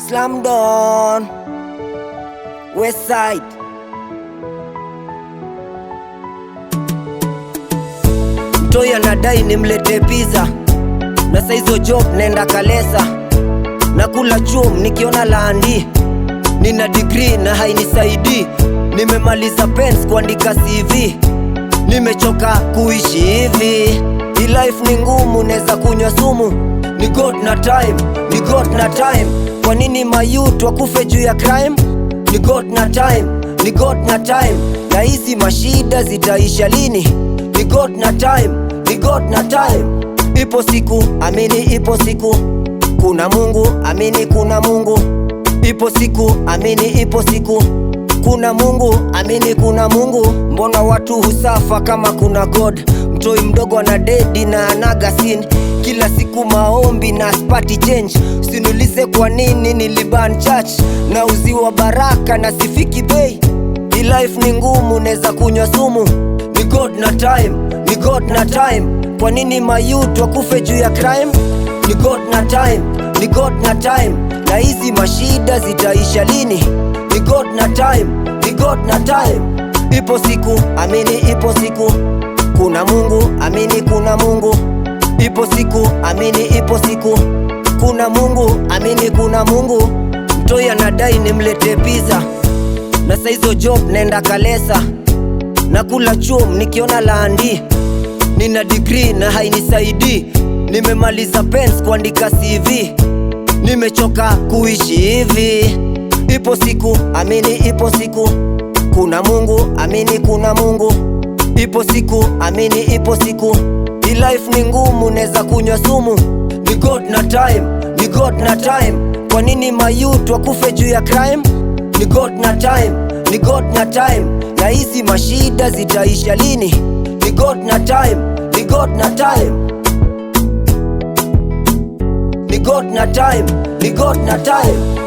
Slamdon West Side. Mtoi anadai nimlete pizza, na saizo job nenda Kalesa. Nakula chum nikiona landi, nina degree na hainisaidi. Nimemaliza pens kuandika CV, nimechoka kuishi hivi. Hii life ni ngumu, neza kunywa sumu. Ni God na time, ni God na time. Kwa nini mayouth wakufe juu ya crime? Ni God na time, ni God na time. Na hizi mashida zitaisha lini? Ni God na time, ni God na time. Ipo siku, amini ipo siku. Kuna Mungu, amini kuna Mungu. Ipo siku, amini ipo siku. Kuna Mungu, amini kuna Mungu. Mbona watu husafa kama kuna God? Mtoi mdogo ana dedi na anaga sin. Kila siku maombi na spati change. Sinulize kwa nini niliban church. Na uziwa baraka na sifiki bei. Hii life ni ngumu, neza kunywa sumu. Ni God na time, ni God na time. Kwa nini mayouth wakufe juu ya crime? Ni God na time, ni God na time. Na hizi mashida zitaisha lini? Ni God na time, ni God na time. Ipo siku, amini ipo siku. Kuna Mungu, amini kuna Mungu. Ipo siku, amini ipo siku. Kuna Mungu, amini kuna Mungu. Mtoi anadai nimlete pizza, na saizo job nenda Kalesa. Nakula chum nikiona landi, nina degree na hainisaidi. Nimemaliza pens kuandika CV, nimechoka kuishi hivi. Ipo siku, amini ipo siku. Kuna Mungu, amini kuna Mungu. Ipo siku, amini ipo siku. Hii life ni ngumu, neza kunywa sumu. Ni God na time, ni God na time. Kwa nini mayouth wakufe juu ya crime? Ni God na time, ni God na time. Na hizi mashida zitaisha lini? Ni God na time, ni God na time. Ni God na time, ni God na time.